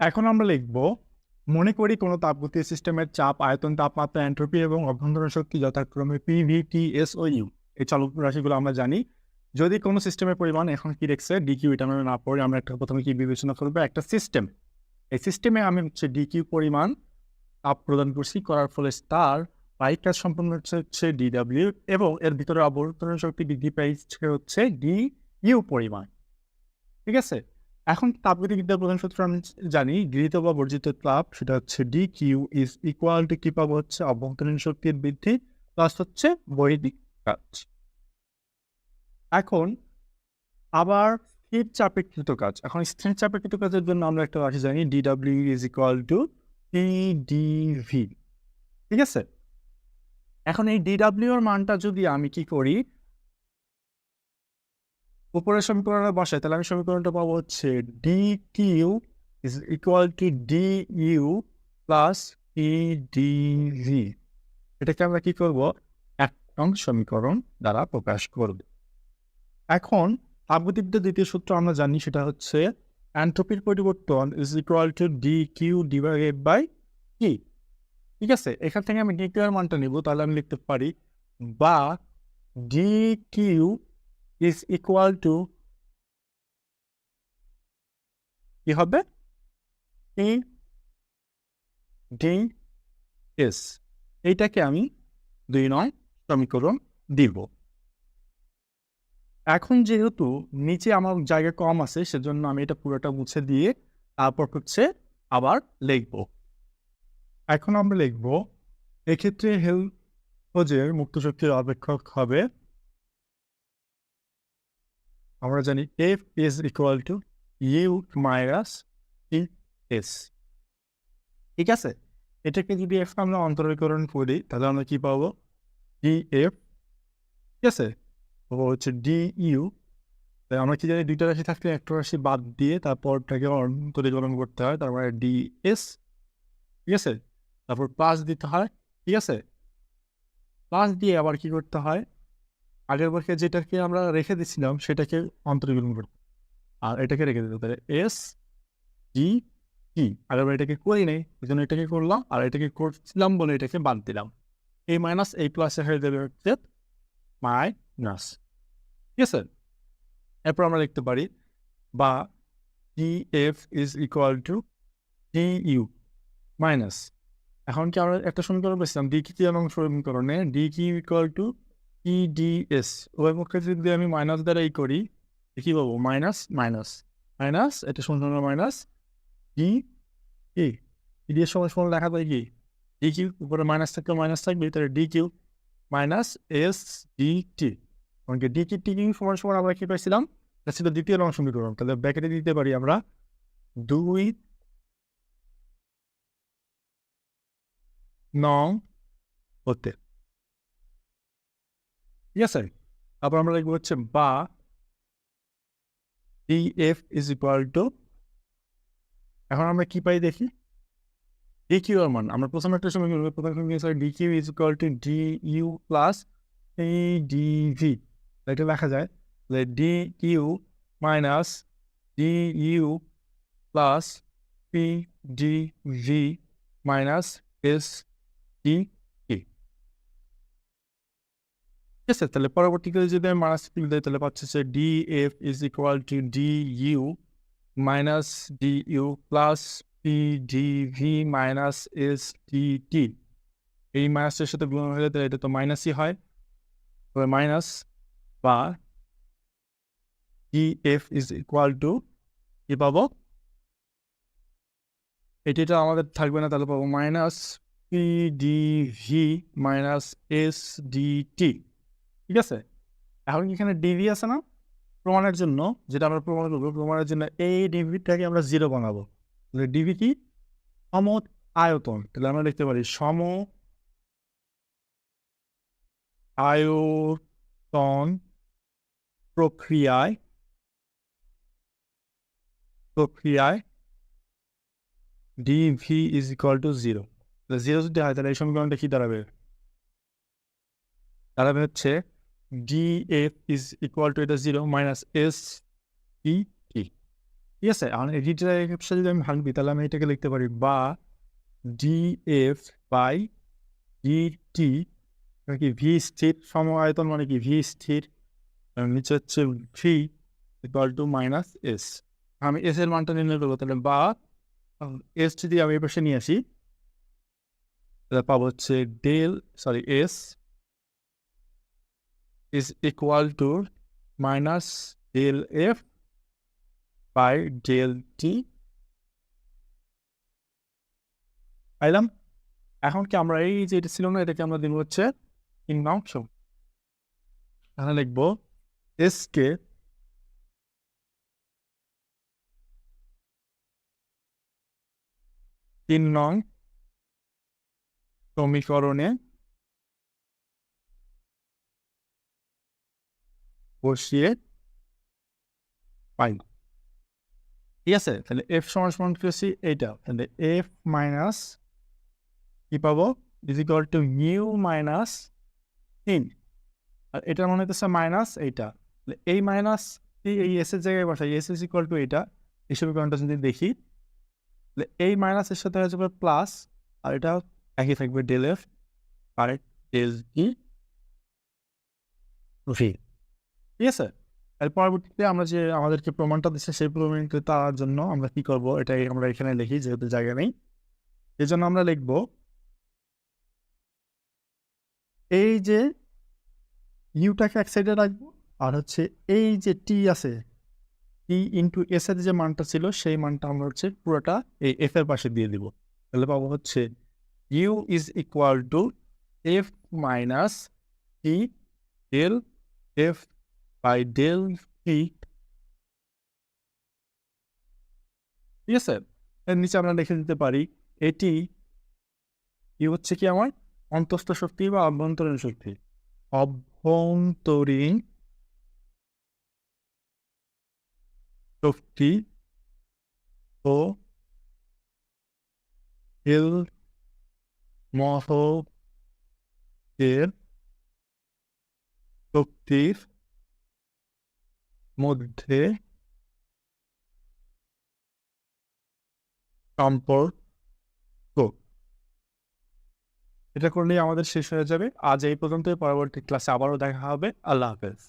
এখন আমরা লিখব, মনে করি কোনো তাপগতীয় সিস্টেমের চাপ, আয়তন, তাপমাত্রা, এন্ট্রপি এবং অভ্যন্তরীণ শক্তি যথাক্রমে পি, ভি, টি, এস ও ইউ। এই চলক রাশিগুলো আমরা জানি। যদি কোনো সিস্টেমের পরিমাণ এখন কি রেখেছে ডিকিউ, এটা আমরা না পড়ে আমরা একটা প্রথমে কি বিবেচনা করবো, একটা সিস্টেম। এই সিস্টেমে আমি হচ্ছে ডিকিউ পরিমাণ তাপ প্রদান করছি, করার ফলে তার পাইক কাজ সম্পন্ন হচ্ছে ডিডাব্লিউ এবং এর ভিতরে অভ্যন্তরীণ শক্তি বৃদ্ধি পাইছে হচ্ছে ডি ইউ পরিমাণ। ঠিক আছে, এখন তাপগতিবিদ্যার প্রধান সূত্র আমি জানি, গৃহীত বা বর্জিত তাপ সেটা হচ্ছে D Q is equal to কি পাবো হচ্ছে অভ্যন্তরীণ শক্তির বৃদ্ধি প্লাস হচ্ছে বৈদিক কাজ। এখন আবার স্থির চাপেকৃত কাজ, এখন স্থির চাপেকৃত কাজের জন্য আমরা একটা রাশি জানি, DW is equal two PDV. ঠিক আছে, এখন এই ডিডাব্লিউ এর মানটা যদি আমি কি করি উপরের সমীকরণে বসাই, তাহলে আমি সমীকরণটা পাবো হচ্ছে D Q is equal to D U plus P D V. এটাকে আমরা কি করব, 1নং সমীকরণ দ্বারা প্রকাশ করব। এখন তাপগতিবিদ্যার দ্বিতীয় সূত্র আমরা জানি, সেটা হচ্ছে এন্ট্রপির পরিবর্তন is equal to D Q divided by T. ঠিক আছে, এখান থেকে আমি ডি কিউ এর মানটা নিব, তাহলে আমি লিখতে পারি বা D Q is equal to কি হবে, টি ডি এস। এইটাকে আমি 2নং সমীকরণ দিব। এখন যেহেতু নিচে আমার জায়গা কম আছে, সেজন্য আমি এটা পুরোটা মুছে দিয়ে তারপর হচ্ছে আবার লিখব। এখন আমরা লিখব, এক্ষেত্রে হেলমহোল্টজের মুক্ত শক্তির অপেক্ষক হবে, আমরা জানি F is equal to U minus T S. ঠিক আছে, এটাকে যদি এফ আমরা অন্তরীকরণ করি তাহলে আমরা কি পাবো, ডি এফ। ঠিক আছে, হচ্ছে ডি ইউ। তাই আমরা কি জানি, দুইটা রাশি থাকলে একটা রাশি বাদ দিয়ে তারপরটাকে অন্তরীকরণ করতে হয়, তার মানে ডি এস। ঠিক আছে, তারপর প্লাস দিতে হয়। ঠিক আছে, প্লাস দিয়ে আবার কি করতে হয়, আগের বর্ষে যেটাকে আমরা রেখে দিচ্ছিলাম সেটাকে অন্তরীকরণ করতে, আর এটাকে রেখে দিতে পারে এস ডি ই। আগেরবার এটাকে করি নাই, ওই জন্য এটাকে করলাম, আর এটাকে করছিলাম বলে এটাকে বাদ দিলাম। এই মাইনাস এই প্লাসে হয়ে যাবে হচ্ছে মাইনাস। ঠিক আছে, এরপর আমরা লিখতে পারি বা D F is equal to D U minus, এখন কি আমরা একটা সমীকরণ পেয়েছিলাম ডি কিউ এবং সমীকরণে D Q equal to E D S, উভয় পক্ষে যদি আমি মাইনাস দ্বারা ই করি কি পাবো, মাইনাস মাইনাস মাইনাস, এটা শূন্য মাইনাস ডি ই। ডি এর সময় সময় লেখা যায় কি, ডি কিউ উপরে মাইনাস থাকলে মাইনাস থাকবে, তাহলে D Q minus S D T. এমনকি ডি কিউ টি কিউ সময় সময় আমরা কি পাইছিলাম, এটা ছিল দ্বিতীয় নং সমীকরণ, তাহলে ব্র্যাকেটে দিতে পারি আমরা 2 নং হতে। ঠিক আছে, তারপর আমরা লিখবো হচ্ছে বা D F is equal two, এখন আমরা কি পাই দেখি, ডি কিউ এর মান আমরা প্রথমে একটা সমীকরণ, প্রথম সমীকরণ D Q is equal to D U plus P D V. এটা লেখা যায় D Q minus D U plus P D V minus S D E. ঠিক আছে, তাহলে পরবর্তীকালে যদি আমি মাইনাস দেয় তাহলে পাচ্ছে যে D F is equal to D U minus D U plus P D V minus S D T. এই মাইনাসের সাথে গুণ হলে তাহলে এটা তো মাইনাসই হয়, তবে মাইনাস বা D F is equal to কি পাবো, এটা আমাদের থাকবে না, তাহলে পাবো minus P D V minus S D টি। ঠিক আছে, এখন এখানে ডিভি আছে না প্রমাণের জন্য, যেটা আমরা প্রমাণ করবো, প্রমাণের জন্য এই ডিভিটাকে আমরা 0 বানাবো। তাহলে ডিভি কি, সম আয়তন, তাহলে আমরা লিখতে পারি সম আয়তন প্রক্রিয়ায় ডিভি ইজ ইকুয়াল টু 0। তাহলে 0 যদি হয় তাহলে এই সমীকরণটা কি দাঁড়াবে, দাঁড়াবে হচ্ছে D F is equal two এটা 0 মাইনাস এস ই টি। ঠিক আছে? আর এটার সাথে যদি আমি ভাঙবি তাহলে আমি এটাকে লিখতে পারি বা ডিএফ বাই ডিটি কি ভি স্থির সম আয়তন মানে কি ভি স্থির নিচে হচ্ছে V equal to minus S. আমি এস এর মানটা নির্ণয় করবো তাহলে বা এস যদি আমি এই পাশে নিয়ে আসি তাহলে পাবো হচ্ছে S is equal to minus del F by del T. পাইলাম? এখন কি আমরা এই যে এটা ছিল না এটাকে আমরা দিব হচ্ছে ইনবাউন্ড শো। তাহলে লিখবো এস কে তিন নং সমীকরণে বসিয়ে পাই। ঠিক আছে? তাহলে এফ সমান করছি এইটা, তাহলে এফ মাইনাস কি পাবো is equal two new minus তিন, আর এটার মনে হচ্ছে মাইনাস এইটা, এই মাইনাস এই এস এর জায়গায় বসাই এস ইজ ইকুয়াল টু এইটা, এই সমীকরণটা যদি দেখি তাহলে এই মাইনাসের সাথে হচ্ছে প্লাস, আর এটা একই থাকবে del F R del E V. ঠিক আছে? এর পরবর্তীতে আমরা যে আমাদেরকে প্রমাণটা দিচ্ছে সেই প্রমাণটা তার জন্য আমরা কি করব, এটাই আমরা এখানে লিখি যেহেতু জায়গা নেই, এই জন্য আমরা লিখব এই যে ইউটাকে এক সাইডে রাখবো, আর হচ্ছে এই যে টি আছে টি ইন্টু এস এর যে মানটা ছিল সেই মানটা আমরা হচ্ছে পুরোটা এই এফ এর পাশে দিয়ে দিব। তাহলে পাবো হচ্ছে U is equal to F minus T del F by del T. ঠিক আছে? এর নিচে আমরা লিখে দিতে পারি এটি কি হচ্ছে কি আমার অন্তস্থ শক্তি বা অভ্যন্তরীণ শক্তি, অভ্যন্তরীণ শক্তি ও এল মহকের শক্তির মধ্যে সম্পর্ক। এটা করলেই আমাদের শেষ হয়ে যাবে। আজ এই পর্যন্ত, পরবর্তী ক্লাসে আবারও দেখা হবে। আল্লাহ হাফেজ।